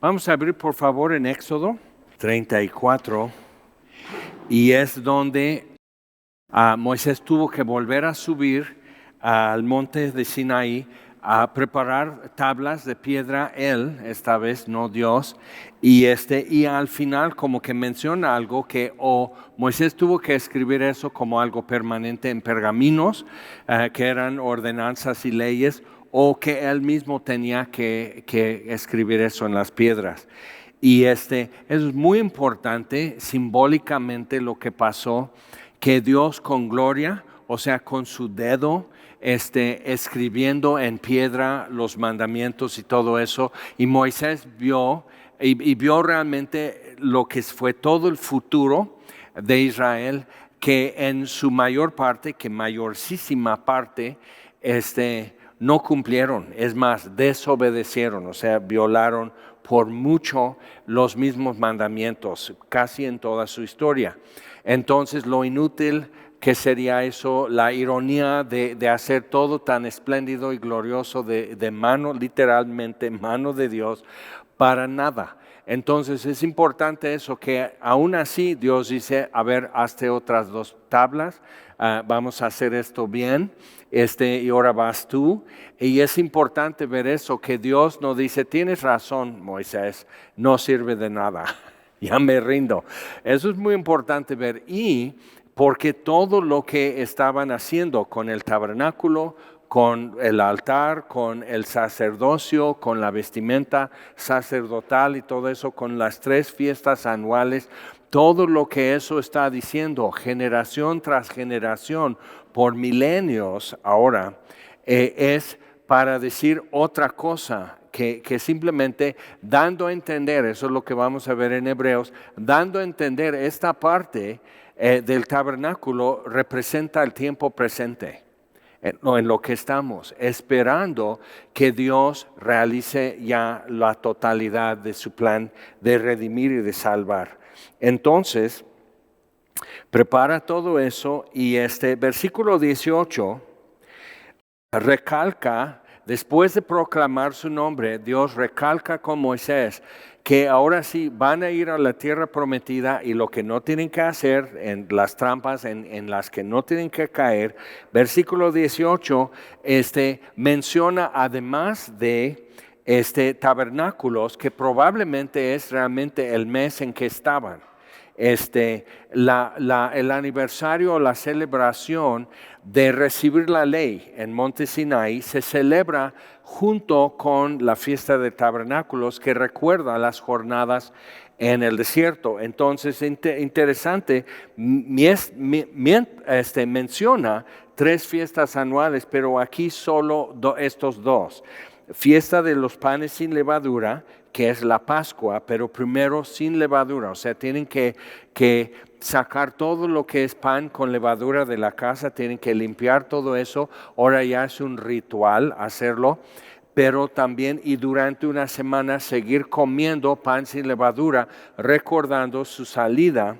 Vamos a abrir por favor en Éxodo 34 y es donde Moisés tuvo que volver a subir al monte de Sinaí a preparar tablas de piedra él, esta vez no Dios, y al final como que menciona algo que Moisés tuvo que escribir eso como algo permanente en pergaminos, que eran ordenanzas y leyes, o que él mismo tenía que escribir eso en las piedras. Y eso es muy importante simbólicamente lo que pasó, que Dios con gloria, o sea, con su dedo, escribiendo en piedra los mandamientos y todo eso, y Moisés vio, y vio realmente lo que fue todo el futuro de Israel, que en su mayor parte, que mayorísima parte, no cumplieron, es más, desobedecieron, o sea, violaron por mucho los mismos mandamientos, casi en toda su historia. Entonces, lo inútil que sería eso, la ironía de hacer todo tan espléndido y glorioso de mano, literalmente mano de Dios, para nada. Entonces es importante eso, que aún así Dios dice, a ver, hazte otras 2 tablas, vamos a hacer esto bien, y ahora vas tú. Y es importante ver eso, que Dios no dice, tienes razón Moisés, no sirve de nada, ya me rindo. Eso es muy importante ver, y porque todo lo que estaban haciendo con el tabernáculo, con el altar, con el sacerdocio, con la vestimenta sacerdotal y todo eso, con las 3 fiestas anuales, todo lo que eso está diciendo, generación tras generación, por milenios ahora, es para decir otra cosa, que simplemente dando a entender, eso es lo que vamos a ver en Hebreos, dando a entender esta parte del tabernáculo representa el tiempo presente. En lo que estamos, esperando que Dios realice ya la totalidad de su plan de redimir y de salvar. Entonces, prepara todo eso, y versículo 18 recalca, después de proclamar su nombre, Dios recalca con Moisés que ahora sí van a ir a la tierra prometida, y lo que no tienen que hacer, en las trampas en las que no tienen que caer. Versículo 18 menciona, además de tabernáculos, que probablemente es realmente el mes en que estaban. El aniversario o la celebración de recibir la ley en Monte Sinaí se celebra junto con la fiesta de tabernáculos, que recuerda las jornadas en el desierto. Entonces, interesante, menciona 3 fiestas anuales, pero aquí solo estos 2. Fiesta de los panes sin levadura, que es la Pascua, pero primero sin levadura, o sea, tienen que sacar todo lo que es pan con levadura de la casa, tienen que limpiar todo eso. Ahora ya es un ritual hacerlo, pero también, y durante una semana seguir comiendo pan sin levadura, recordando su salida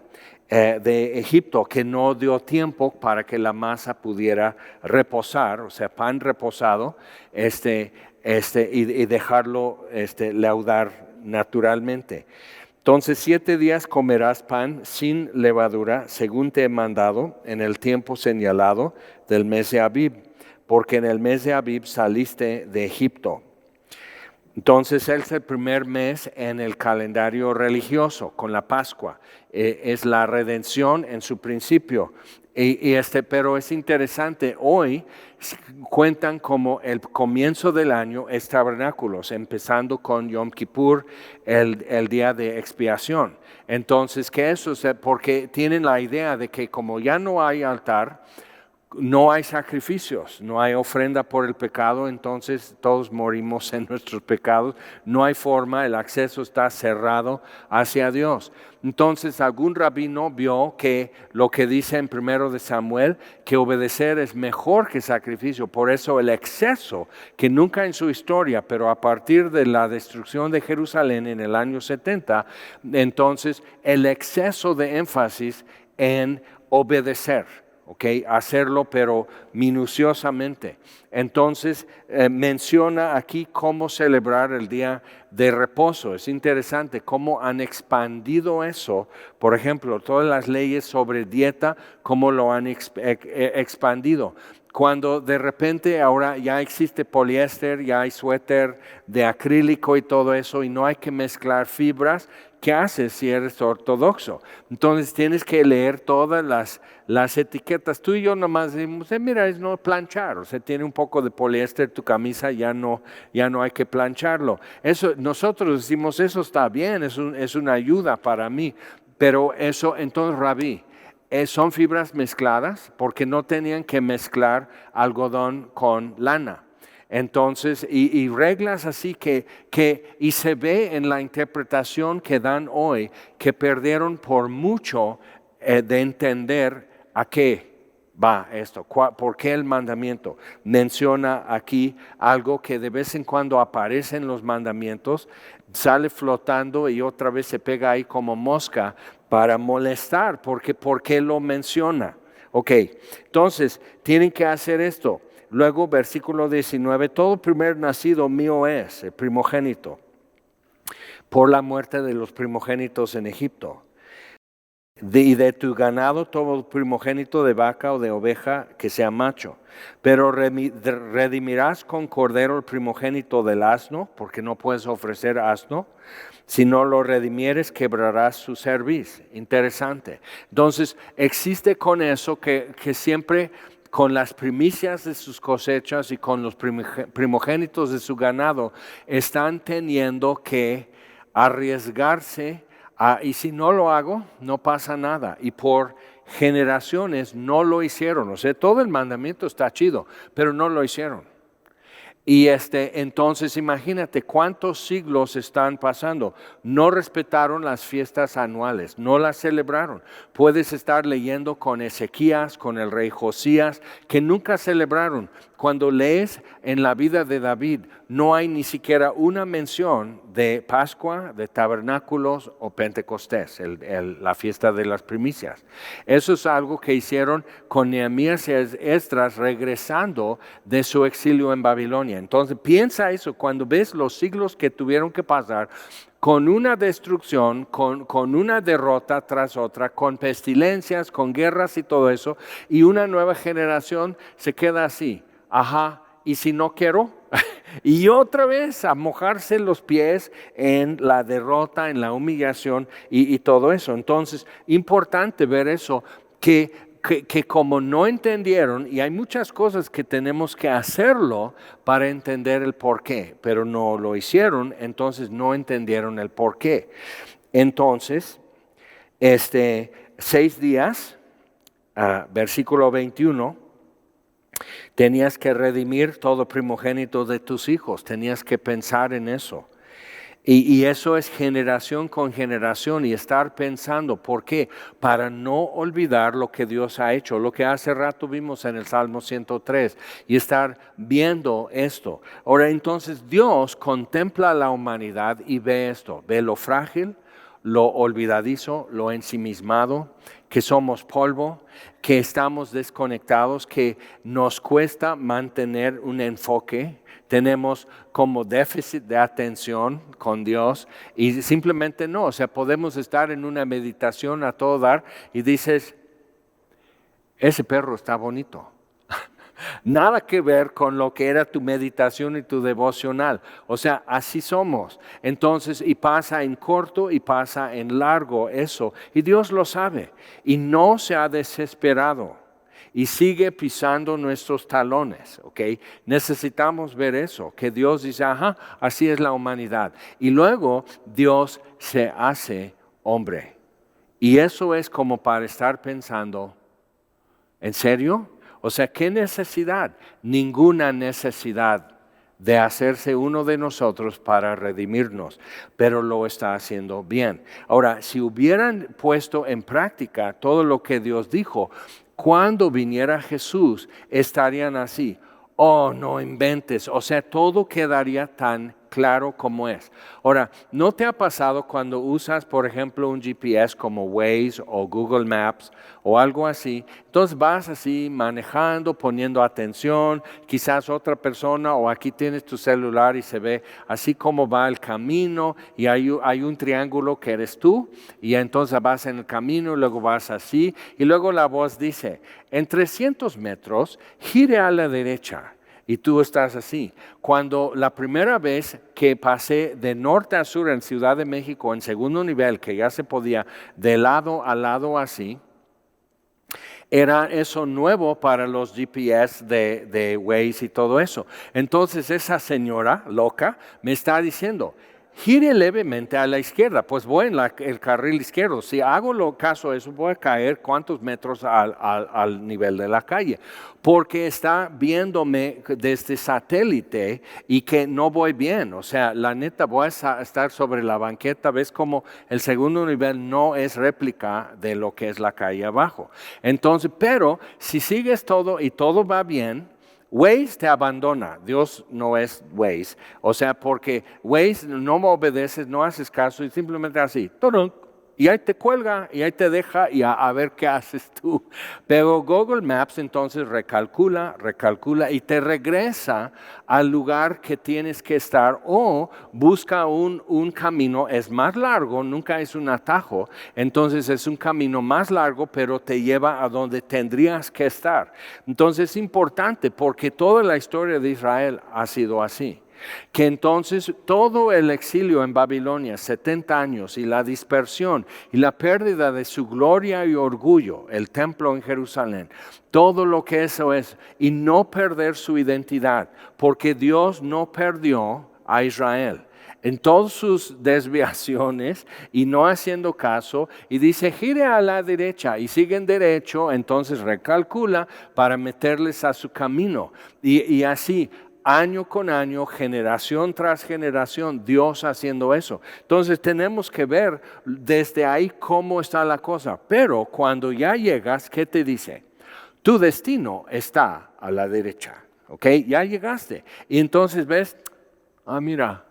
de Egipto, que no dio tiempo para que la masa pudiera reposar, o sea, pan reposado, y dejarlo leudar naturalmente. Entonces 7 días comerás pan sin levadura, según te he mandado, en el tiempo señalado del mes de Abib, porque en el mes de Abib saliste de Egipto. Entonces es el primer mes en el calendario religioso, con la Pascua. Es la redención en su principio. Pero es interesante, hoy cuentan como el comienzo del año es tabernáculos, empezando con Yom Kippur, el día de expiación. Entonces, ¿qué es eso? Porque tienen la idea de que como ya no hay altar, no hay sacrificios, no hay ofrenda por el pecado, entonces todos morimos en nuestros pecados, no hay forma, el acceso está cerrado hacia Dios. Entonces algún rabino vio que lo que dice en 1 de Samuel, que obedecer es mejor que sacrificio, por eso el exceso, que nunca en su historia, pero a partir de la destrucción de Jerusalén en el año 70, entonces el exceso de énfasis en obedecer. ¿ok? Hacerlo, pero minuciosamente. Entonces, menciona aquí cómo celebrar el día de reposo. Es interesante cómo han expandido eso. Por ejemplo, todas las leyes sobre dieta, cómo lo han expandido. Cuando de repente ahora ya existe poliéster, ya hay suéter de acrílico y todo eso, y no hay que mezclar fibras, ¿qué haces si eres ortodoxo? Entonces tienes que leer todas las etiquetas. Tú y yo nomás decimos, mira, es no planchar, o sea, tiene un poco de poliéster tu camisa, ya no hay que plancharlo. Eso, nosotros decimos, eso está bien, es una ayuda para mí, pero eso, entonces, Rabí, son fibras mezcladas porque no tenían que mezclar algodón con lana. Entonces, y reglas así y se ve en la interpretación que dan hoy que perdieron por mucho de entender a qué va esto, por qué el mandamiento. Menciona aquí algo que de vez en cuando aparece en los mandamientos, sale flotando y otra vez se pega ahí como mosca para molestar, porque ¿por qué lo menciona? Ok, entonces tienen que hacer esto. Luego, versículo 19, todo primer nacido mío es, el primogénito, por la muerte de los primogénitos en Egipto. Y de tu ganado todo primogénito de vaca o de oveja que sea macho. Pero redimirás con cordero el primogénito del asno, porque no puedes ofrecer asno. Si no lo redimieres, quebrarás su cerviz. Interesante. Entonces, existe con eso que siempre con las primicias de sus cosechas y con los primogénitos de su ganado, están teniendo que arriesgarse. Y si no lo hago, no pasa nada. Y por generaciones no lo hicieron. O sea, todo el mandamiento está chido, pero no lo hicieron. Y entonces imagínate cuántos siglos están pasando. No respetaron las fiestas anuales, no las celebraron. Puedes estar leyendo con Ezequías, con el rey Josías, que nunca celebraron. Cuando lees en la vida de David, no hay ni siquiera una mención de Pascua, de tabernáculos o Pentecostés, la fiesta de las primicias. Eso es algo que hicieron con Nehemías y Esdras regresando de su exilio en Babilonia. Entonces piensa eso, cuando ves los siglos que tuvieron que pasar, con una destrucción, con una derrota tras otra, con pestilencias, con guerras y todo eso, y una nueva generación se queda así. Ajá, ¿y si no quiero? Y otra vez a mojarse los pies en la derrota, en la humillación y todo eso. Entonces, importante ver eso, que como no entendieron, y hay muchas cosas que tenemos que hacerlo para entender el por qué, pero no lo hicieron, entonces no entendieron el por qué. Entonces, 6 días, versículo 21, tenías que redimir todo primogénito de tus hijos, tenías que pensar en eso. Y eso es generación con generación y estar pensando, ¿por qué? Para no olvidar lo que Dios ha hecho, lo que hace rato vimos en el Salmo 103 y estar viendo esto. Ahora entonces Dios contempla a la humanidad y ve esto, ve lo frágil, lo olvidadizo, lo ensimismado, que somos polvo, que estamos desconectados, que nos cuesta mantener un enfoque, tenemos como déficit de atención con Dios y simplemente no, o sea, podemos estar en una meditación a todo dar y dices, ese perro está bonito. Nada que ver con lo que era tu meditación y tu devocional. O sea, así somos. Entonces, y pasa en corto y pasa en largo eso. Y Dios lo sabe. Y no se ha desesperado. Y sigue pisando nuestros talones, ¿ok? Necesitamos ver eso, que Dios dice, ajá, así es la humanidad. Y luego Dios se hace hombre. Y eso es como para estar pensando, ¿en serio? O sea, ¿qué necesidad? Ninguna necesidad de hacerse uno de nosotros para redimirnos, pero lo está haciendo bien. Ahora, si hubieran puesto en práctica todo lo que Dios dijo, cuando viniera Jesús, estarían así. Oh, no inventes. O sea, todo quedaría tan claro como es. Ahora, ¿no te ha pasado cuando usas, por ejemplo, un GPS como Waze o Google Maps o algo así? Entonces vas así manejando, poniendo atención, quizás otra persona o aquí tienes tu celular y se ve así como va el camino y hay un triángulo que eres tú y entonces vas en el camino y luego vas así y luego la voz dice, en 300 metros gire a la derecha. Y tú estás así. Cuando la primera vez que pasé de norte a sur en Ciudad de México en segundo nivel, que ya se podía de lado a lado así, era eso nuevo para los GPS de Waze y todo eso. Entonces esa señora loca me está diciendo, gire levemente a la izquierda, pues voy en el carril izquierdo. Si hago lo caso a eso, voy a caer cuántos metros al nivel de la calle, porque está viéndome desde satélite y que no voy bien. O sea, la neta, voy a estar sobre la banqueta, ves como el segundo nivel no es réplica de lo que es la calle abajo. Entonces, pero si sigues todo y todo va bien, Waze te abandona, Dios no es Waze, o sea, porque Waze no me obedeces, no haces caso y simplemente así, ¡turun! Y ahí te cuelga y ahí te deja y a ver qué haces tú. Pero Google Maps entonces recalcula y te regresa al lugar que tienes que estar o busca un camino, es más largo, nunca es un atajo, entonces es un camino más largo pero te lleva a donde tendrías que estar. Entonces es importante porque toda la historia de Israel ha sido así. Que entonces todo el exilio en Babilonia, 70 años, y la dispersión y la pérdida de su gloria y orgullo, el templo en Jerusalén, todo lo que eso es, y no perder su identidad, porque Dios no perdió a Israel en todas sus desviaciones y no haciendo caso, y dice gire a la derecha y siguen derecho, entonces recalcula para meterles a su camino y así. Año con año, generación tras generación, Dios haciendo eso. Entonces tenemos que ver desde ahí cómo está la cosa. Pero cuando ya llegas, ¿qué te dice? Tu destino está a la derecha. ¿Ok? Ya llegaste. Y entonces ves, mira,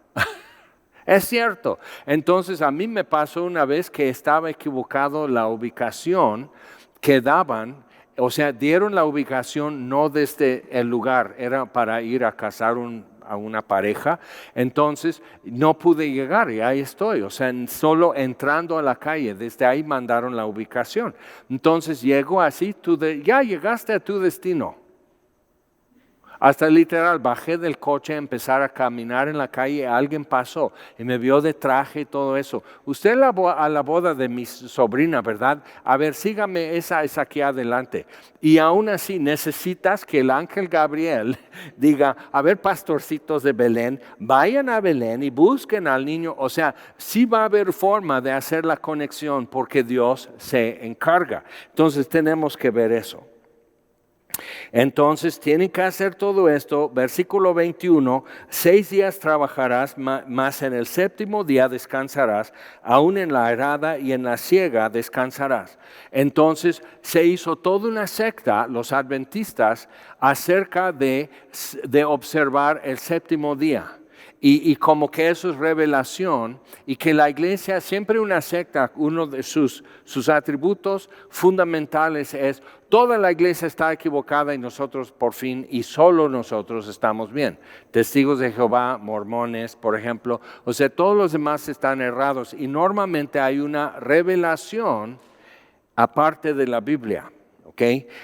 es cierto. Entonces a mí me pasó una vez que estaba equivocado la ubicación que daban. O sea, dieron la ubicación no desde el lugar, era para ir a casar a una pareja. Entonces no pude llegar y ahí estoy. O sea, solo entrando a la calle, desde ahí mandaron la ubicación. Entonces llego así, ya llegaste a tu destino. Hasta literal, bajé del coche a empezar a caminar en la calle, alguien pasó y me vio de traje y todo eso. Usted a la boda de mi sobrina, ¿verdad? A ver, sígame, esa es aquí adelante. Y aún así necesitas que el ángel Gabriel diga, a ver, pastorcitos de Belén, vayan a Belén y busquen al niño. O sea, sí va a haber forma de hacer la conexión porque Dios se encarga. Entonces tenemos que ver eso. Entonces tienen que hacer todo esto, versículo 21, 6 días trabajarás, mas en el séptimo día descansarás, aún en la arada y en la siega descansarás. Entonces se hizo toda una secta, los adventistas, acerca de observar el séptimo día. Y como que eso es revelación y que la iglesia, siempre una secta, uno de sus atributos fundamentales es toda la iglesia está equivocada y nosotros por fin y solo nosotros estamos bien. Testigos de Jehová, mormones, por ejemplo, o sea, todos los demás están errados y normalmente hay una revelación aparte de la Biblia, ¿ok?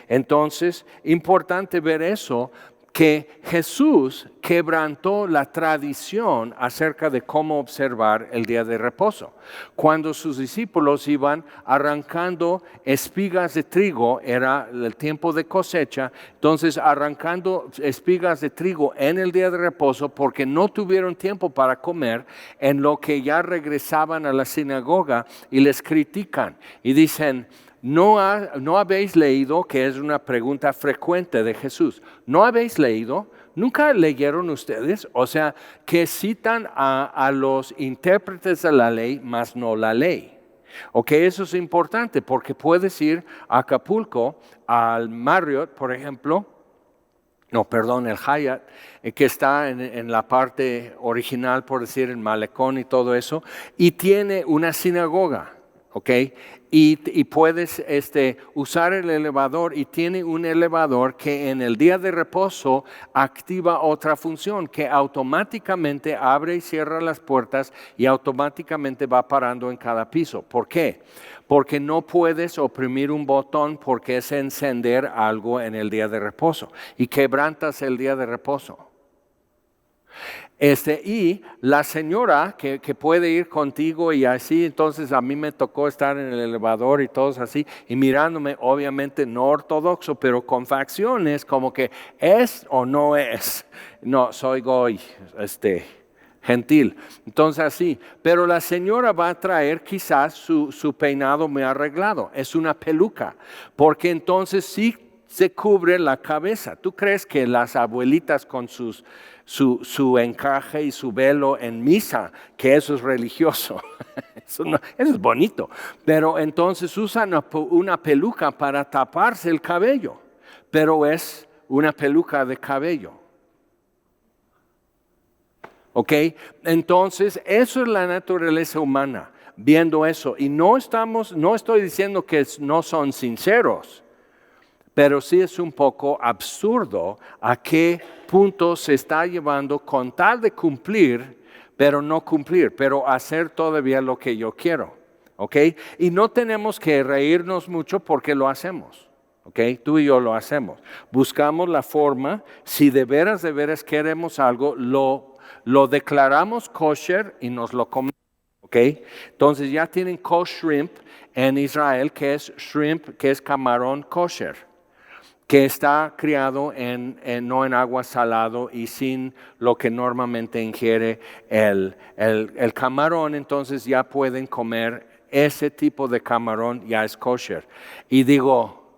Entonces, importante ver eso, que Jesús quebrantó la tradición acerca de cómo observar el día de reposo. Cuando sus discípulos iban arrancando espigas de trigo, era el tiempo de cosecha, entonces arrancando espigas de trigo en el día de reposo porque no tuvieron tiempo para comer, en lo que ya regresaban a la sinagoga y les critican y dicen, ¿No habéis leído, que es una pregunta frecuente de Jesús? ¿No habéis leído? ¿Nunca leyeron ustedes? O sea, que citan a los intérpretes de la ley, mas no la ley. Ok, eso es importante porque puedes ir a Acapulco, al Marriott, por ejemplo, no, perdón, el Hyatt, que está en la parte original, por decir, el malecón y todo eso, y tiene una sinagoga, ¿ok? Y puedes usar el elevador, y tiene un elevador que en el día de reposo activa otra función, que automáticamente abre y cierra las puertas y automáticamente va parando en cada piso. ¿Por qué? Porque no puedes oprimir un botón porque es encender algo en el día de reposo y quebrantas el día de reposo. Y la señora que puede ir contigo y así, entonces a mí me tocó estar en el elevador y todos así, y mirándome, obviamente no ortodoxo, pero con facciones como que es o no es. No, soy goy, gentil. Entonces así, pero la señora va a traer quizás su peinado muy arreglado, es una peluca, porque entonces sí se cubre la cabeza. ¿Tú crees que las abuelitas con su encaje y su velo en misa, que eso es religioso? Eso es bonito, pero entonces usan una peluca para taparse el cabello, pero es una peluca de cabello. ¿Ok? Entonces, eso es la naturaleza humana, viendo eso. Y no estoy diciendo que no son sinceros, pero sí es un poco absurdo a qué punto se está llevando con tal de cumplir, pero no cumplir, pero hacer todavía lo que yo quiero. ¿Ok? Y no tenemos que reírnos mucho porque lo hacemos. ¿Ok? Tú y yo lo hacemos. Buscamos la forma, si de veras queremos algo, lo declaramos kosher y nos lo comemos. ¿Ok? Entonces ya tienen kosher shrimp en Israel, que es shrimp, que es camarón kosher, que está criado no en agua salado y sin lo que normalmente ingiere el camarón. Entonces ya pueden comer ese tipo de camarón, ya es kosher. Y digo,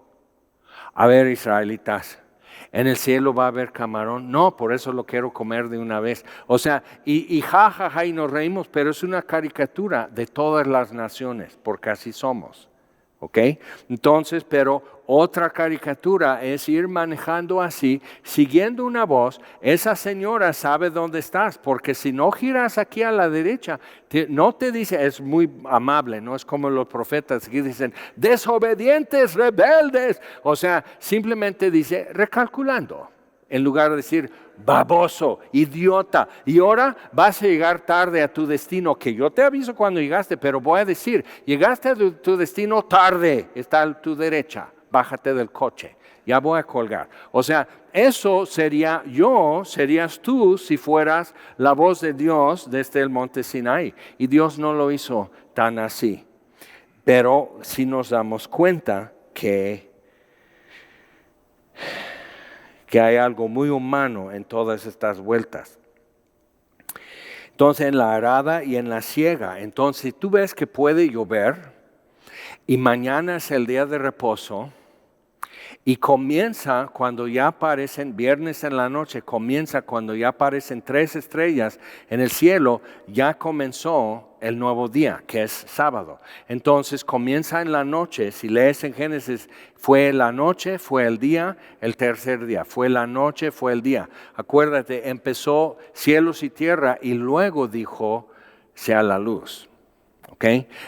a ver, israelitas, ¿en el cielo va a haber camarón? No, por eso lo quiero comer de una vez. O sea, y y nos reímos, pero es una caricatura de todas las naciones, porque así somos. ¿Ok? Entonces, pero otra caricatura es ir manejando así, siguiendo una voz. Esa señora sabe dónde estás, porque si no giras aquí a la derecha, no te dice, es muy amable, no es como los profetas que dicen, desobedientes, rebeldes. O sea, simplemente dice, recalculando, en lugar de decir, baboso, idiota, y ahora vas a llegar tarde a tu destino, que yo te aviso cuando llegaste, pero voy a decir, llegaste a tu destino tarde, está a tu derecha, bájate del coche, ya voy a colgar. O sea, eso serías tú si fueras la voz de Dios desde el monte Sinaí, y Dios no lo hizo tan así, pero sí nos damos cuenta que hay algo muy humano en todas estas vueltas. Entonces, en la arada y en la siega, entonces si tú ves que puede llover y mañana es el día de reposo y comienza cuando ya aparecen, viernes en la noche, comienza cuando ya aparecen 3 estrellas en el cielo, ya comenzó el nuevo día, que es sábado. Entonces comienza en la noche, si lees en Génesis, fue la noche, fue el día, el tercer día, fue la noche, fue el día. Acuérdate, empezó cielos y tierra y luego dijo, sea la luz. ¿Ok?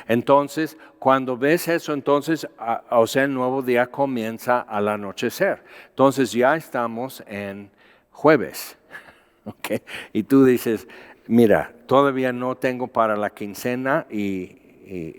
Entonces, cuando ves eso, entonces, o sea, el nuevo día comienza al anochecer. Entonces ya estamos en jueves. ¿Ok? Y tú dices, mira, todavía no tengo para la quincena y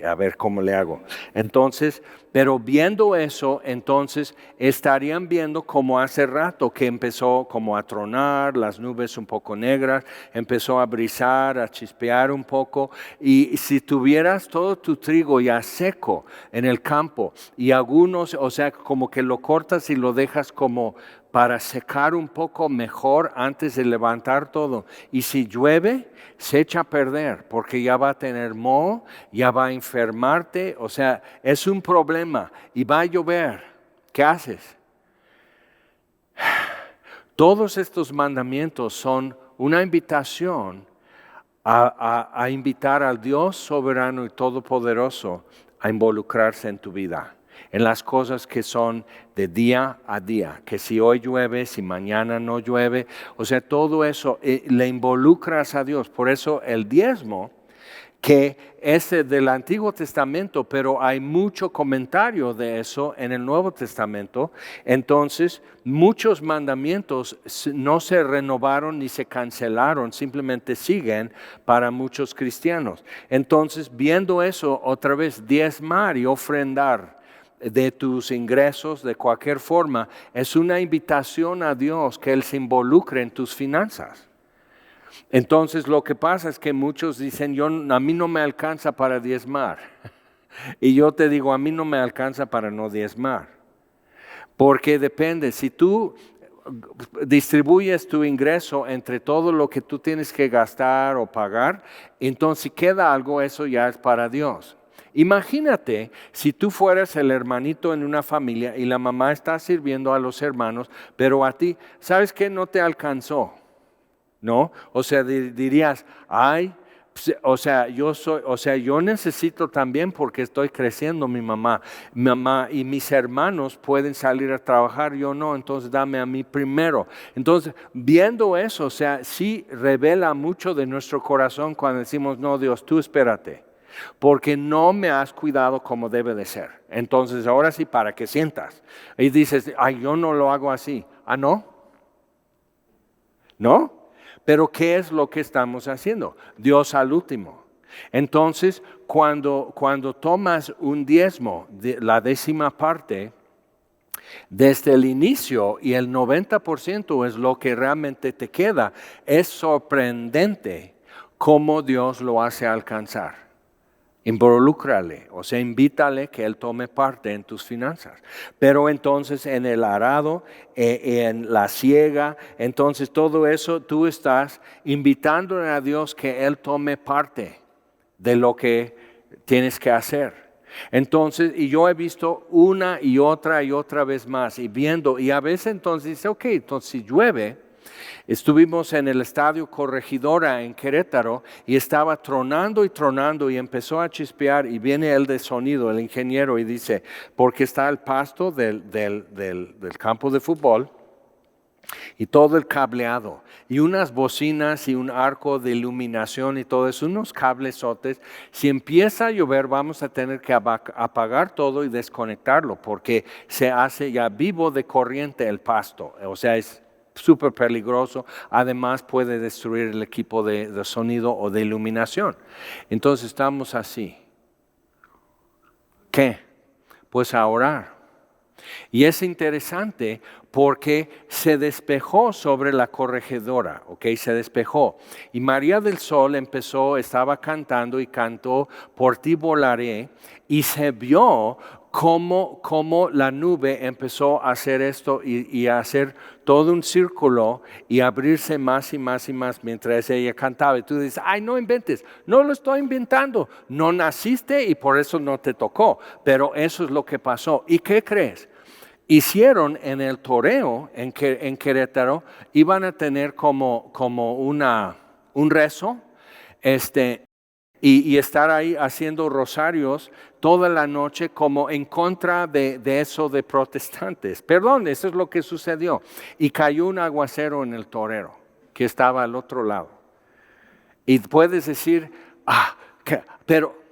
a ver cómo le hago. Entonces, pero viendo eso, entonces estarían viendo como hace rato que empezó como a tronar, las nubes un poco negras, empezó a brisar, a chispear un poco, y si tuvieras todo tu trigo ya seco en el campo y algunos, o sea, como que lo cortas y lo dejas como para secar un poco mejor antes de levantar todo. Y si llueve, se echa a perder porque ya va a tener moho, ya va a enfermarte, o sea, es un problema y va a llover. ¿Qué haces? Todos estos mandamientos son una invitación a invitar al Dios soberano y todopoderoso a involucrarse en tu vida. en las cosas que son de día a día, que si hoy llueve, si mañana no llueve, o sea, todo eso le involucras a Dios. Por eso el diezmo, que es del Antiguo Testamento, pero hay mucho comentario de eso en el Nuevo Testamento. Entonces, muchos mandamientos no se renovaron ni se cancelaron, simplemente siguen para muchos cristianos. Entonces, viendo eso, otra vez, diezmar y ofrendar de tus ingresos de cualquier forma, es una invitación a Dios que Él se involucre en tus finanzas. Entonces lo que pasa es que muchos dicen, a mí no me alcanza para diezmar. Y yo te digo, a mí no me alcanza para no diezmar. Porque depende, si tú distribuyes tu ingreso entre todo lo que tú tienes que gastar o pagar, entonces si queda algo, eso ya es para Dios. Imagínate si tú fueras el hermanito en una familia y la mamá está sirviendo a los hermanos, pero a ti, ¿sabes qué? No te alcanzó. ¿No? O sea, dirías, yo necesito también porque estoy creciendo mi mamá y mis hermanos pueden salir a trabajar, yo no, entonces dame a mí primero. Entonces, viendo eso, o sea, sí revela mucho de nuestro corazón cuando decimos, no, Dios, tú espérate, porque no me has cuidado como debe de ser. Entonces, ahora sí, para que sientas. Y dices, yo no lo hago así. ¿No? ¿No? Pero ¿qué es lo que estamos haciendo? Dios al último. Entonces, cuando tomas un diezmo, la 10ª parte, desde el inicio y el 90% es lo que realmente te queda, es sorprendente cómo Dios lo hace alcanzar. Involúcrale, o sea, invítale que Él tome parte en tus finanzas. Pero entonces en el arado, en la siega, entonces todo eso tú estás invitándole a Dios que Él tome parte de lo que tienes que hacer. Entonces, y yo he visto una y otra vez más, y a veces entonces dice, ok, entonces si llueve, estuvimos en el Estadio Corregidora en Querétaro y estaba tronando y empezó a chispear y viene el de sonido, el ingeniero, y dice, porque está el pasto del campo de fútbol y todo el cableado y unas bocinas y un arco de iluminación y todo eso, unos cablesotes. Si empieza a llover vamos a tener que apagar todo y desconectarlo porque se hace ya vivo de corriente el pasto, o sea, es súper peligroso, además puede destruir el equipo de sonido o de iluminación. Entonces estamos así. ¿Qué? Pues a orar. Y es interesante porque se despejó sobre la corregidora, ¿ok? Se despejó. Y María del Sol estaba cantando y cantó Por ti volaré, y se vio cómo la nube empezó a hacer esto y a hacer todo un círculo y abrirse más y más y más mientras ella cantaba. Y tú dices, no inventes, no lo estoy inventando, no naciste y por eso no te tocó, pero eso es lo que pasó. ¿Y qué crees? Hicieron en el toreo en Querétaro, iban a tener como un rezo, y estar ahí haciendo rosarios toda la noche como en contra de eso de protestantes. Perdón, eso es lo que sucedió. Y cayó un aguacero en el torero que estaba al otro lado. Y puedes decir, pero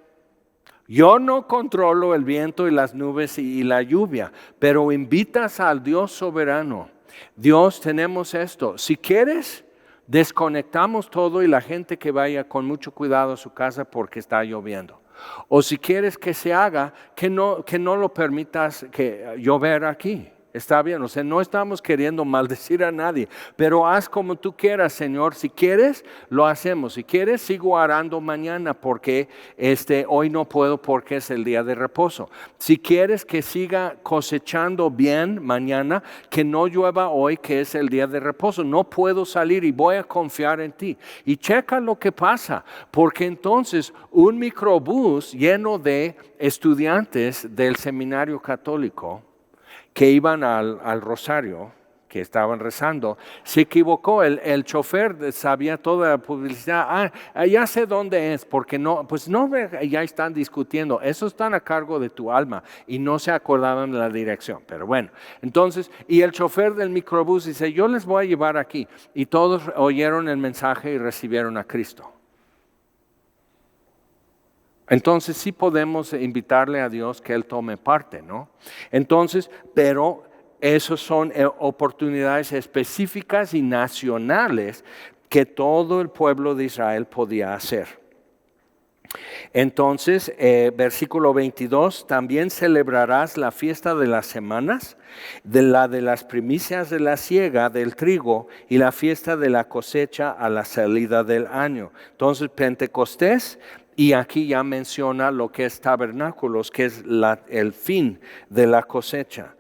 yo no controlo el viento y las nubes y la lluvia, pero invitas al Dios soberano. Dios, tenemos esto. Si quieres, desconectamos todo y la gente que vaya con mucho cuidado a su casa porque está lloviendo. O si quieres que se haga, que no lo permitas que llover aquí. Está bien, o sea, no estamos queriendo maldecir a nadie, pero haz como tú quieras, Señor. Si quieres, lo hacemos. Si quieres, sigo arando mañana porque hoy no puedo porque es el día de reposo. Si quieres que siga cosechando bien mañana, que no llueva hoy que es el día de reposo. No puedo salir y voy a confiar en ti. Y checa lo que pasa, porque entonces un microbús lleno de estudiantes del seminario católico que iban al Rosario, que estaban rezando, se equivocó. El chofer sabía toda la publicidad. Ya sé dónde es, porque no, pues no, ya están discutiendo. Eso están a cargo de tu alma y no se acordaban de la dirección. Pero bueno, entonces, y el chofer del microbús dice, yo les voy a llevar aquí. Y todos oyeron el mensaje y recibieron a Cristo. Entonces sí podemos invitarle a Dios que Él tome parte, ¿no? Entonces, pero esas son oportunidades específicas y nacionales que todo el pueblo de Israel podía hacer. Entonces, versículo 22, también celebrarás la fiesta de las semanas, de las primicias de la siega del trigo y la fiesta de la cosecha a la salida del año. Entonces, Pentecostés. Y aquí ya menciona lo que es tabernáculos, que es el fin de la cosecha.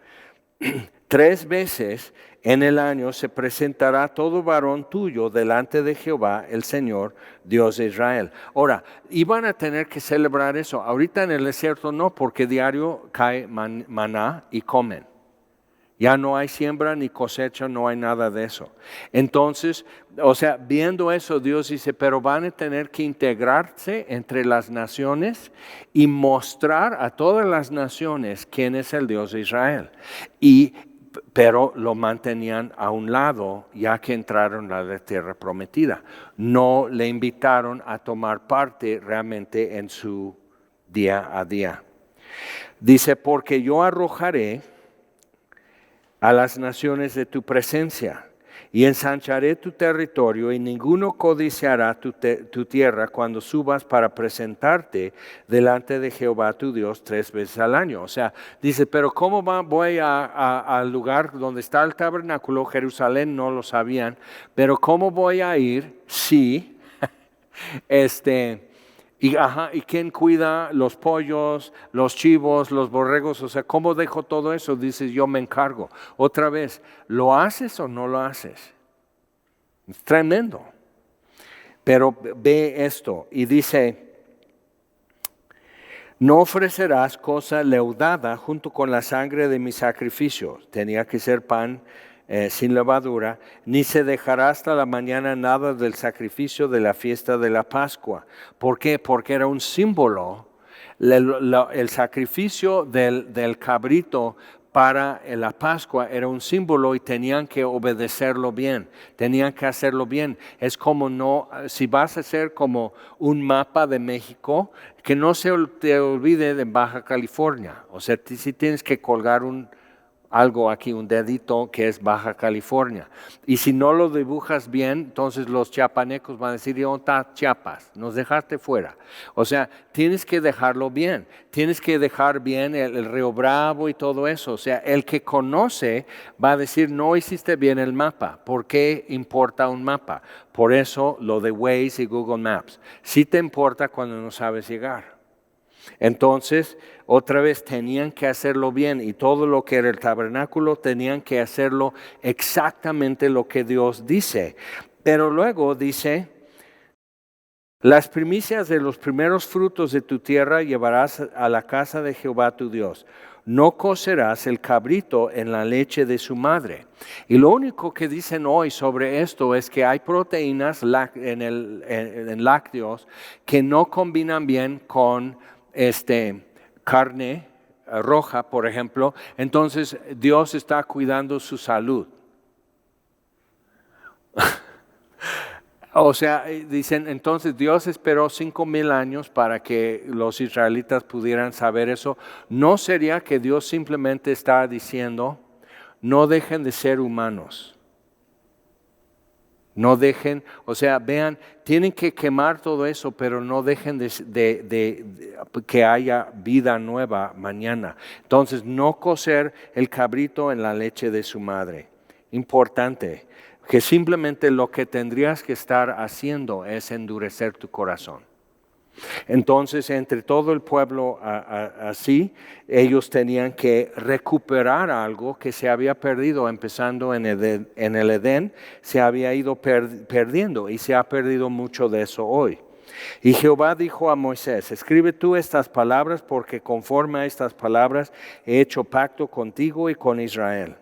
3 veces en el año se presentará todo varón tuyo delante de Jehová, el Señor, Dios de Israel. Ahora, iban a tener que celebrar eso. Ahorita en el desierto no, porque diario cae maná y comen. Ya no hay siembra ni cosecha, no hay nada de eso. Entonces, o sea, viendo eso, Dios dice, pero van a tener que integrarse entre las naciones y mostrar a todas las naciones quién es el Dios de Israel. Pero lo mantenían a un lado ya que entraron a la tierra prometida. No le invitaron a tomar parte realmente en su día a día. Dice, porque yo arrojaré a las naciones de tu presencia, y ensancharé tu territorio, y ninguno codiciará tu tierra cuando subas para presentarte delante de Jehová tu Dios 3 veces al año. O sea, dice, pero ¿cómo voy al lugar donde está el tabernáculo? Jerusalén no lo sabían, pero ¿cómo voy a ir si ¿y quién cuida los pollos, los chivos, los borregos? O sea, ¿cómo dejo todo eso? Dices, yo me encargo. Otra vez, ¿lo haces o no lo haces? Es tremendo. Pero ve esto y dice, no ofrecerás cosa leudada junto con la sangre de mis sacrificios. Tenía que ser pan sin levadura, ni se dejará hasta la mañana nada del sacrificio de la fiesta de la Pascua. ¿Por qué? Porque era un símbolo. El sacrificio del cabrito para la Pascua era un símbolo y tenían que obedecerlo bien, tenían que hacerlo bien. Es como si vas a hacer como un mapa de México, que no se te olvide de Baja California. O sea, si tienes que colgar algo aquí, un dedito que es Baja California. Y si no lo dibujas bien, entonces los chiapanecos van a decir, ¿dónde está Chiapas? Nos dejaste fuera. O sea, tienes que dejarlo bien. Tienes que dejar bien el Río Bravo y todo eso. O sea, el que conoce va a decir, no hiciste bien el mapa. ¿Por qué importa un mapa? Por eso lo de Waze y Google Maps. Sí te importa cuando no sabes llegar. Entonces, otra vez tenían que hacerlo bien y todo lo que era el tabernáculo tenían que hacerlo exactamente lo que Dios dice. Pero luego dice, las primicias de los primeros frutos de tu tierra llevarás a la casa de Jehová tu Dios. No cocerás el cabrito en la leche de su madre. Y lo único que dicen hoy sobre esto es que hay proteínas en lácteos que no combinan bien con carne roja, por ejemplo. Entonces Dios está cuidando su salud. O sea, dicen, entonces Dios esperó 5,000 años para que los israelitas pudieran saber eso. ¿No sería que Dios simplemente está diciendo, no dejen de ser humanos? No dejen, o sea, vean, tienen que quemar todo eso, pero no dejen de que haya vida nueva mañana. Entonces, no cocer el cabrito en la leche de su madre. Importante, que simplemente lo que tendrías que estar haciendo es endurecer tu corazón. Entonces, entre todo el pueblo así, ellos tenían que recuperar algo que se había perdido, empezando en el Edén, se había ido perdiendo y se ha perdido mucho de eso hoy. Y Jehová dijo a Moisés, escribe tú estas palabras porque conforme a estas palabras he hecho pacto contigo y con Israel.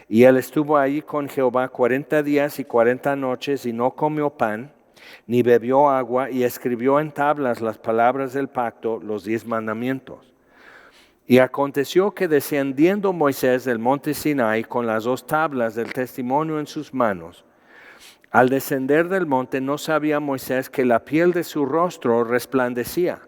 Y él estuvo allí con Jehová 40 días y 40 noches y no comió pan, ni bebió agua, y escribió en tablas las palabras del pacto, los 10 mandamientos. Y aconteció que descendiendo Moisés del monte Sinai con las 2 tablas del testimonio en sus manos, al descender del monte no sabía Moisés que la piel de su rostro resplandecía,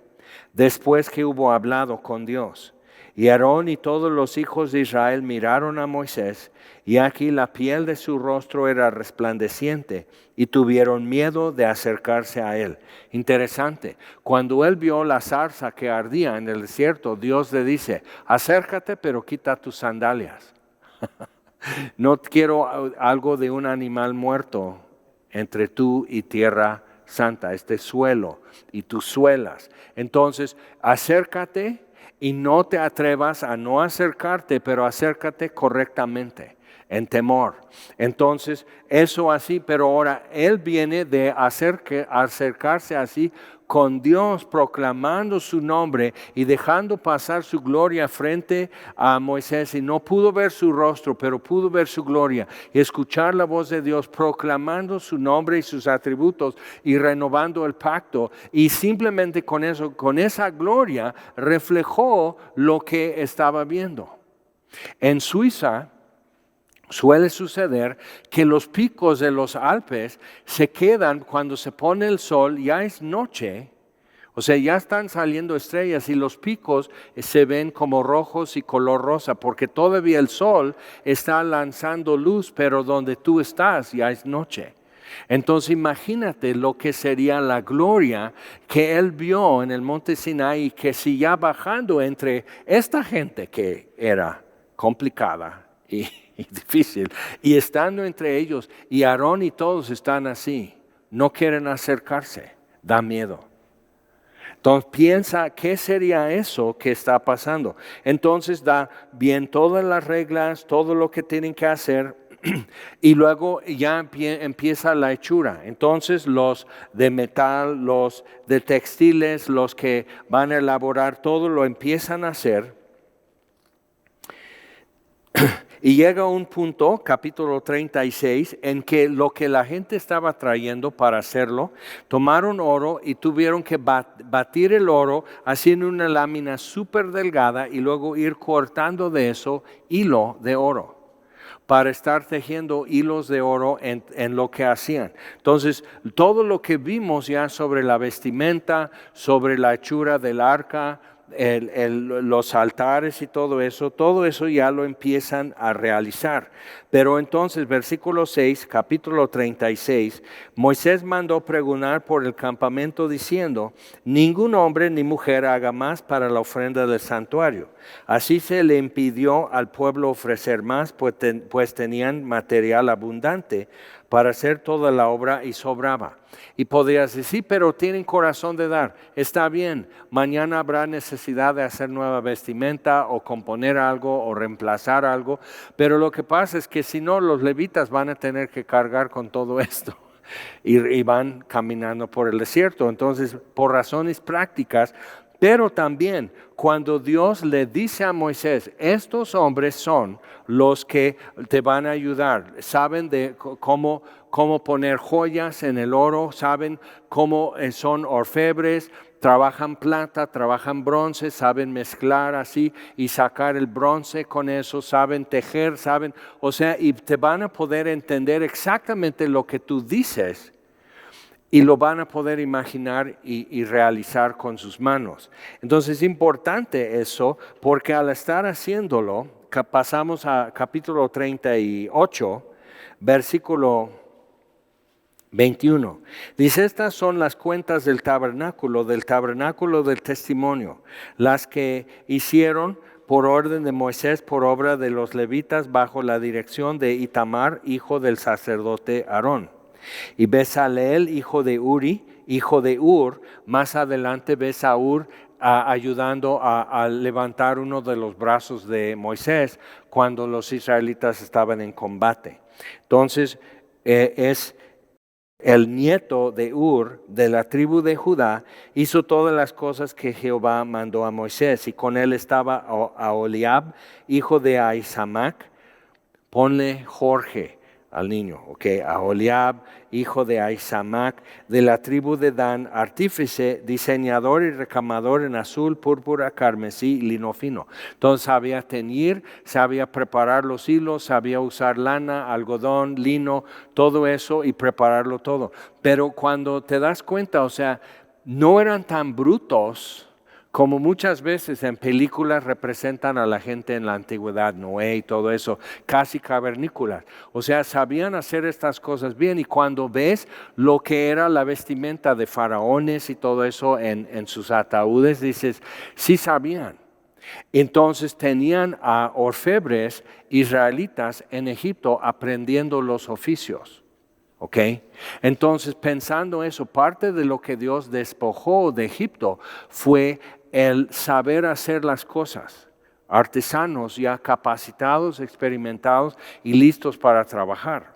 después que hubo hablado con Dios. Y Aarón y todos los hijos de Israel miraron a Moisés, y aquí la piel de su rostro era resplandeciente, y tuvieron miedo de acercarse a él. Interesante, cuando él vio la zarza que ardía en el desierto, Dios le dice, acércate pero quita tus sandalias. No quiero algo de un animal muerto entre tú y tierra santa, este suelo y tus suelas. Entonces, acércate y no te atrevas a no acercarte, pero acércate correctamente, en temor. Entonces, eso así, pero ahora él viene de acercarse así con Dios, proclamando su nombre y dejando pasar su gloria frente a Moisés. Y no pudo ver su rostro, pero pudo ver su gloria y escuchar la voz de Dios proclamando su nombre y sus atributos y renovando el pacto. Y simplemente con eso, con esa gloria, reflejó lo que estaba viendo. En Suiza suele suceder que los picos de los Alpes se quedan cuando se pone el sol, ya es noche, o sea, ya están saliendo estrellas y los picos se ven como rojos y color rosa, porque todavía el sol está lanzando luz, pero donde tú estás ya es noche. Entonces imagínate lo que sería la gloria que él vio en el monte Sinaí, que sigue bajando entre esta gente que era complicada y difícil, y estando entre ellos, y Aarón y todos están así, no quieren acercarse, da miedo. Entonces piensa, ¿qué sería eso que está pasando? Entonces da bien todas las reglas, todo lo que tienen que hacer, y luego ya empieza la hechura. Entonces los de metal, los de textiles, los que van a elaborar todo lo empiezan a hacer. Y llega un punto, capítulo 36, en que lo que la gente estaba trayendo para hacerlo, tomaron oro y tuvieron que batir el oro haciendo una lámina súper delgada y luego ir cortando de eso hilo de oro para estar tejiendo hilos de oro en lo que hacían. Entonces, todo lo que vimos ya sobre la vestimenta, sobre la hechura del arca, los altares y todo eso ya lo empiezan a realizar. Pero entonces, versículo 6, capítulo 36, Moisés mandó pregonar por el campamento diciendo, ningún hombre ni mujer haga más para la ofrenda del santuario. Así se le impidió al pueblo ofrecer más, pues tenían material abundante para hacer toda la obra y sobraba. Y podrías decir, sí, pero tienen corazón de dar. Está bien, mañana habrá necesidad de hacer nueva vestimenta o componer algo o reemplazar algo, pero lo que pasa es que si no, los levitas van a tener que cargar con todo esto. Y van caminando por el desierto. Entonces, por razones prácticas, pero también cuando Dios le dice a Moisés, estos hombres son los que te van a ayudar, saben de cómo poner joyas en el oro, saben cómo son orfebres, trabajan plata, trabajan bronce, saben mezclar así y sacar el bronce con eso, saben tejer, saben, o sea, y te van a poder entender exactamente lo que tú dices. Y lo van a poder imaginar y realizar con sus manos. Entonces es importante eso, porque al estar haciéndolo, pasamos a capítulo 38, versículo 21. Dice, estas son las cuentas del tabernáculo del testimonio, las que hicieron por orden de Moisés, por obra de los levitas, bajo la dirección de Itamar, hijo del sacerdote Aarón. Y Bezaleel, hijo de Uri, hijo de Ur, más adelante ves a Ur ayudando a levantar uno de los brazos de Moisés cuando los israelitas estaban en combate. Entonces es el nieto de Ur, de la tribu de Judá, hizo todas las cosas que Jehová mandó a Moisés, y con él estaba Aholiab, hijo de Ahisamac, ponle Jorge al niño, ¿ok? Aholiab, hijo de Ahisamac, de la tribu de Dan, artífice, diseñador y recamador en azul, púrpura, carmesí y lino fino. Entonces sabía teñir, sabía preparar los hilos, sabía usar lana, algodón, lino, todo eso y prepararlo todo. Pero cuando te das cuenta, o sea, no eran tan brutos como muchas veces en películas representan a la gente en la antigüedad, Noé y todo eso, casi cavernícolas. O sea, sabían hacer estas cosas bien, y cuando ves lo que era la vestimenta de faraones y todo eso en sus ataúdes, dices, sí sabían. Entonces tenían a orfebres israelitas en Egipto aprendiendo los oficios. ¿Ok? Entonces, pensando eso, parte de lo que Dios despojó de Egipto fue el saber hacer las cosas. Artesanos ya capacitados, experimentados y listos para trabajar.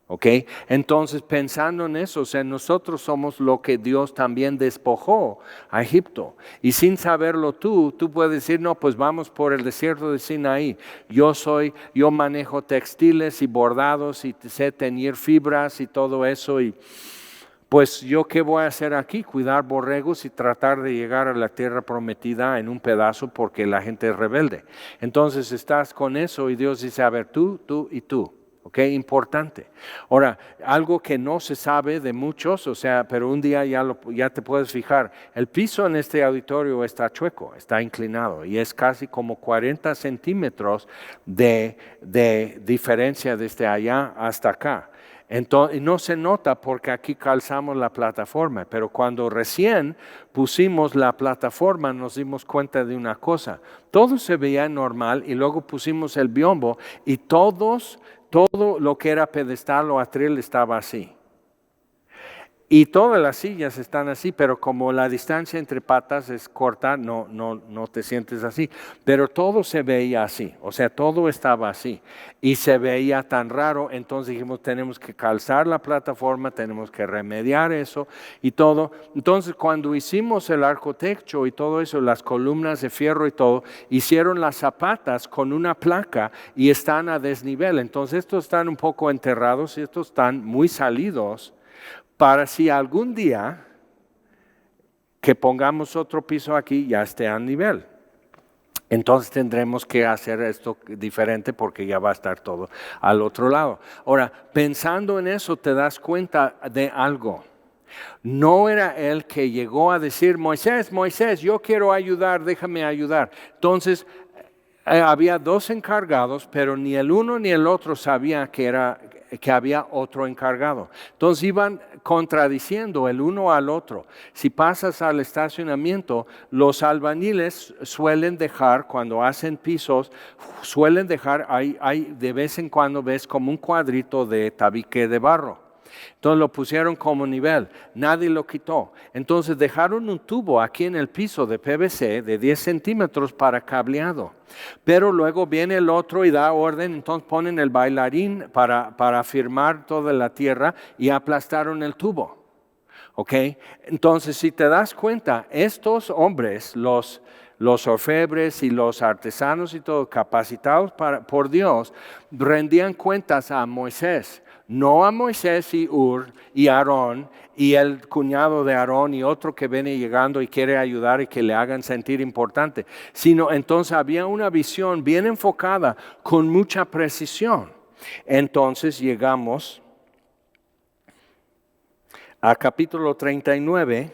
¿Ok? Entonces, pensando en eso, o sea, nosotros somos lo que Dios también despojó a Egipto. Y sin saberlo tú puedes decir, no, pues vamos por el desierto de Sinaí. Yo manejo textiles y bordados y sé teñir fibras y todo eso. Y pues yo qué voy a hacer aquí, cuidar borregos y tratar de llegar a la tierra prometida en un pedazo porque la gente es rebelde. Entonces estás con eso y Dios dice, a ver, tú y tú. ¿Ok? Importante. Ahora, algo que no se sabe de muchos, o sea, pero un día ya te puedes fijar, el piso en este auditorio está chueco, está inclinado y es casi como 40 centímetros de diferencia desde allá hasta acá. Entonces, no se nota porque aquí calzamos la plataforma, pero cuando recién pusimos la plataforma nos dimos cuenta de una cosa. Todo se veía normal y luego pusimos el biombo y todo lo que era pedestal o atril estaba así. Y todas las sillas están así, pero como la distancia entre patas es corta, no te sientes así. Pero todo se veía así, o sea, todo estaba así. Y se veía tan raro, entonces dijimos, tenemos que calzar la plataforma, tenemos que remediar eso y todo. Entonces, cuando hicimos el arcotecho y todo eso, las columnas de fierro y todo, hicieron las zapatas con una placa y están a desnivel. Entonces, estos están un poco enterrados y estos están muy salidos, para si algún día que pongamos otro piso aquí ya esté a nivel. Entonces tendremos que hacer esto diferente porque ya va a estar todo al otro lado. Ahora, pensando en eso, te das cuenta de algo. No era él que llegó a decir, Moisés, yo quiero ayudar, déjame ayudar. Entonces, había dos encargados, pero ni el uno ni el otro sabía que había otro encargado. Entonces iban contradiciendo el uno al otro. Si pasas al estacionamiento, los albañiles suelen dejar, cuando hacen pisos, suelen dejar, hay de vez en cuando ves como un cuadrito de tabique de barro. Entonces lo pusieron como nivel, nadie lo quitó. Entonces dejaron un tubo aquí en el piso de PVC de 10 centímetros para cableado. Pero luego viene el otro y da orden, entonces ponen el bailarín para firmar toda la tierra y aplastaron el tubo. ¿Ok? Entonces si te das cuenta, estos hombres, los orfebres y los artesanos y todo, capacitados por Dios, rendían cuentas a Moisés. No a Moisés y Ur y Aarón y el cuñado de Aarón y otro que viene llegando y quiere ayudar y que le hagan sentir importante, sino entonces había una visión bien enfocada con mucha precisión. Entonces llegamos a capítulo 39,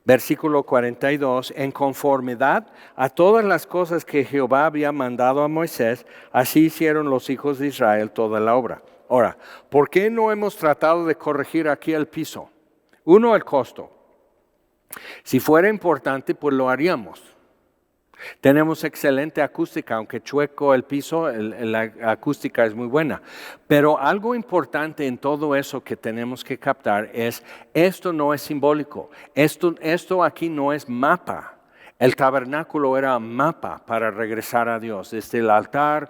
versículo 42, en conformidad a todas las cosas que Jehová había mandado a Moisés, así hicieron los hijos de Israel toda la obra. Ahora, ¿por qué no hemos tratado de corregir aquí el piso? Uno, el costo. Si fuera importante, pues lo haríamos. Tenemos excelente acústica, aunque chueco el piso, la acústica es muy buena. Pero algo importante en todo eso que tenemos que captar es, esto no es simbólico, esto aquí no es mapa. El tabernáculo era un mapa para regresar a Dios. Desde el altar,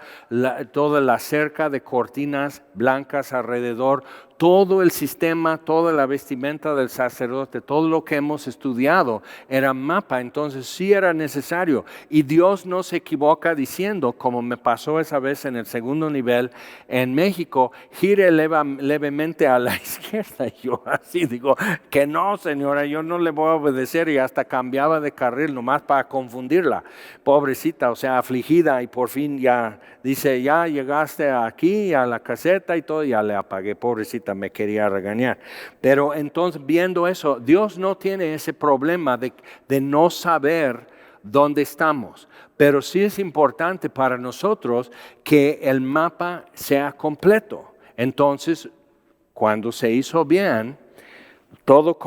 toda la cerca de cortinas blancas alrededor, todo el sistema, toda la vestimenta del sacerdote, todo lo que hemos estudiado era mapa. Entonces sí era necesario. Y Dios no se equivoca diciendo, como me pasó esa vez en el segundo nivel en México, gire levemente a la izquierda. Y yo así digo, que no, señora, yo no le voy a obedecer. Y hasta cambiaba de carril nomás para confundirla. Pobrecita, o sea, afligida, y por fin ya dice, ya llegaste aquí a la caseta y todo, ya le apagué, pobrecita, me quería regañar. Pero entonces, viendo eso, Dios no tiene ese problema de no saber dónde estamos. Pero sí es importante para nosotros que el mapa sea completo. Entonces, cuando se hizo bien, todo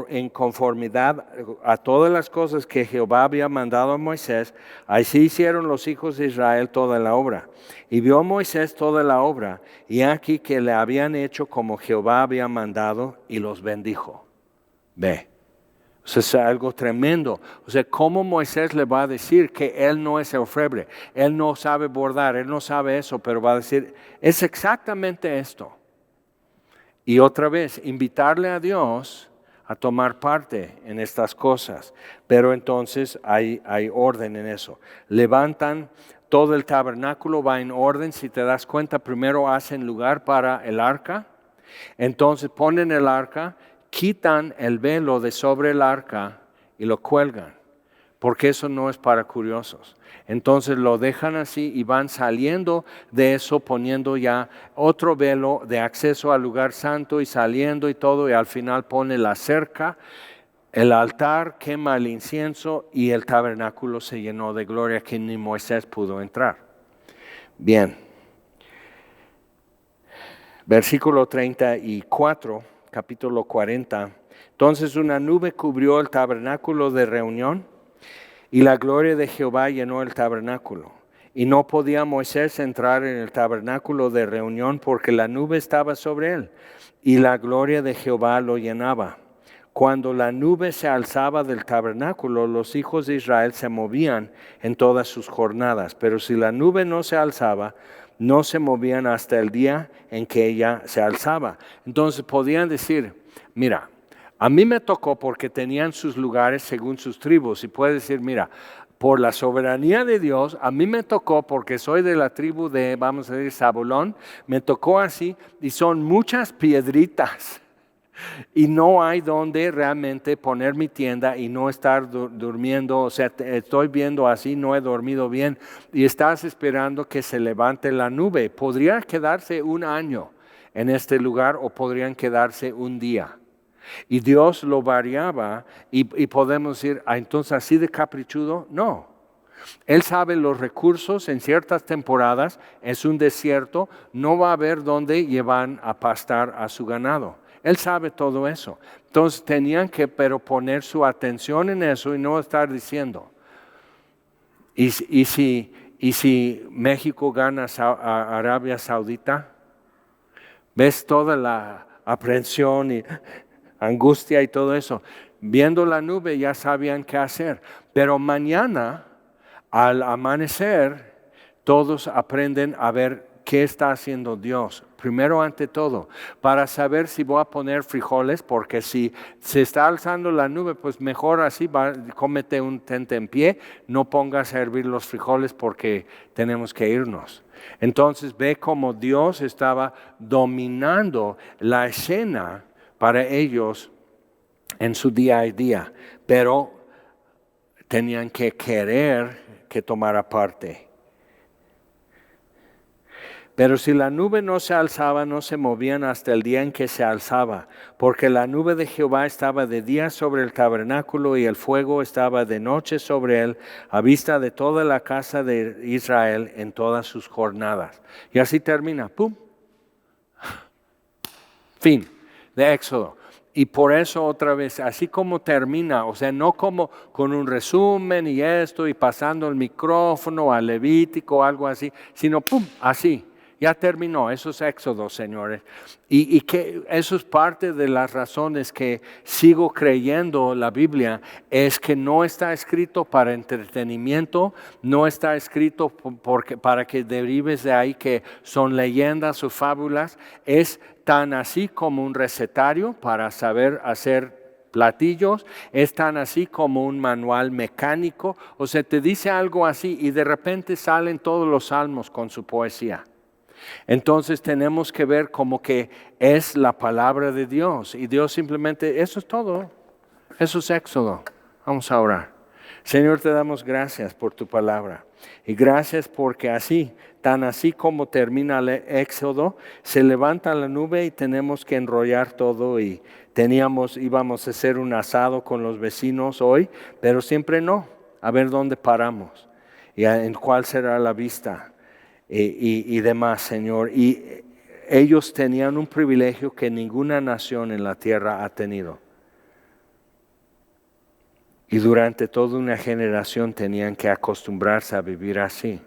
en conformidad a todas las cosas que Jehová había mandado a Moisés, así hicieron los hijos de Israel toda la obra. Y vio Moisés toda la obra, y aquí que le habían hecho como Jehová había mandado, y los bendijo. Ve, o sea, es algo tremendo. O sea, ¿cómo Moisés le va a decir que él no es orfebre? Él no sabe bordar, él no sabe eso, pero va a decir, es exactamente esto. Y otra vez, invitarle a Dios a tomar parte en estas cosas. Pero entonces hay orden en eso. Levantan todo el tabernáculo, va en orden. Si te das cuenta, primero hacen lugar para el arca. Entonces ponen el arca, quitan el velo de sobre el arca y lo cuelgan. Porque eso no es para curiosos. Entonces lo dejan así y van saliendo de eso, poniendo ya otro velo de acceso al lugar santo y saliendo y todo, y al final pone la cerca, el altar, quema el incienso y el tabernáculo se llenó de gloria que ni Moisés pudo entrar. Bien. Versículo 34, capítulo 40. Entonces una nube cubrió el tabernáculo de reunión, y la gloria de Jehová llenó el tabernáculo. Y no podía Moisés entrar en el tabernáculo de reunión porque la nube estaba sobre él, y la gloria de Jehová lo llenaba. Cuando la nube se alzaba del tabernáculo, los hijos de Israel se movían en todas sus jornadas. Pero si la nube no se alzaba, no se movían hasta el día en que ella se alzaba. Entonces podían decir, mira, a mí me tocó porque tenían sus lugares según sus tribus. Y puede decir, mira, por la soberanía de Dios, a mí me tocó porque soy de la tribu de, vamos a decir, Zabulón, me tocó así y son muchas piedritas. Y no hay donde realmente poner mi tienda y no estar durmiendo. O sea, estoy viendo así, no he dormido bien. Y estás esperando que se levante la nube. Podría quedarse un año en este lugar o podrían quedarse un día. Y Dios lo variaba y podemos decir, entonces así de caprichudo, no. Él sabe los recursos en ciertas temporadas, es un desierto, no va a haber dónde llevan a pastar a su ganado. Él sabe todo eso. Entonces tenían que poner su atención en eso y no estar diciendo, ¿y si México gana a Arabia Saudita? ¿Ves toda la aprensión y angustia y todo eso? Viendo la nube ya sabían qué hacer. Pero mañana, al amanecer, todos aprenden a ver qué está haciendo Dios. Primero ante todo, para saber si voy a poner frijoles, porque si se está alzando la nube, pues mejor así, cómete un tentempié, no pongas a hervir los frijoles porque tenemos que irnos. Entonces ve cómo Dios estaba dominando la escena para ellos en su día a día, pero tenían que querer que tomara parte. Pero si la nube no se alzaba, no se movían hasta el día en que se alzaba, porque la nube de Jehová estaba de día sobre el tabernáculo y el fuego estaba de noche sobre él, a vista de toda la casa de Israel en todas sus jornadas. Y así termina, ¡pum! Fin de Éxodo. Y por eso otra vez, así como termina, o sea, no como con un resumen y esto y pasando el micrófono a Levítico o algo así, sino ¡pum! Así. Ya terminó, eso es Éxodo, señores. Y que eso es parte de las razones que sigo creyendo la Biblia, es que no está escrito para entretenimiento, no está escrito para que derives de ahí que son leyendas o fábulas, es tan así como un recetario para saber hacer platillos, es tan así como un manual mecánico, o sea, te dice algo así y de repente salen todos los salmos con su poesía. Entonces tenemos que ver como que es la palabra de Dios y Dios simplemente, eso es todo, eso es Éxodo. Vamos a orar. Señor, te damos gracias por tu palabra y gracias porque así, tan así como termina el Éxodo, se levanta la nube y tenemos que enrollar todo y íbamos a hacer un asado con los vecinos hoy, pero siempre no, a ver dónde paramos y en cuál será la vista. Y demás, Señor. Y ellos tenían un privilegio que ninguna nación en la tierra ha tenido. Y durante toda una generación tenían que acostumbrarse a vivir así.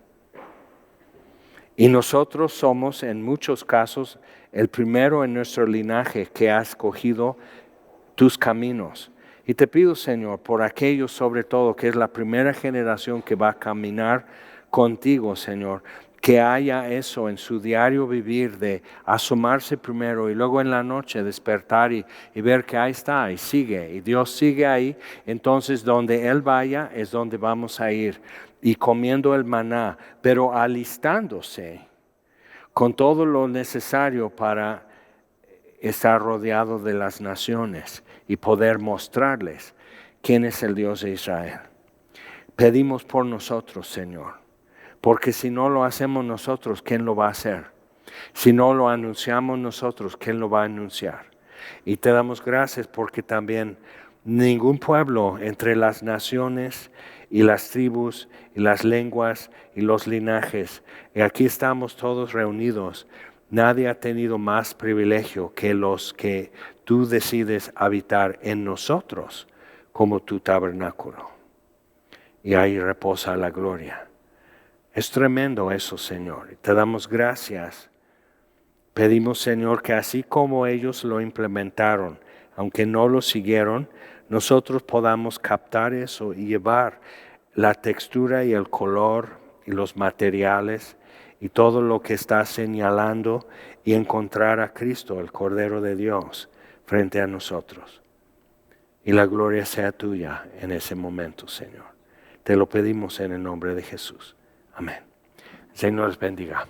Y nosotros somos en muchos casos el primero en nuestro linaje que ha escogido tus caminos. Y te pido, Señor, por aquellos sobre todo que es la primera generación que va a caminar contigo, Señor, que haya eso en su diario vivir de asomarse primero y luego en la noche despertar y ver que ahí está y sigue y Dios sigue ahí. Entonces donde Él vaya es donde vamos a ir y comiendo el maná, pero alistándose con todo lo necesario para estar rodeado de las naciones y poder mostrarles quién es el Dios de Israel. Pedimos por nosotros, Señor. Porque si no lo hacemos nosotros, ¿quién lo va a hacer? Si no lo anunciamos nosotros, ¿quién lo va a anunciar? Y te damos gracias porque también ningún pueblo entre las naciones y las tribus y las lenguas y los linajes, y aquí estamos todos reunidos, nadie ha tenido más privilegio que los que tú decides habitar en nosotros como tu tabernáculo. Y ahí reposa la gloria. Es tremendo eso, Señor. Te damos gracias. Pedimos, Señor, que así como ellos lo implementaron, aunque no lo siguieron, nosotros podamos captar eso y llevar la textura y el color y los materiales y todo lo que está señalando y encontrar a Cristo, el Cordero de Dios, frente a nosotros. Y la gloria sea tuya en ese momento, Señor. Te lo pedimos en el nombre de Jesús. Amén. Señor les bendiga.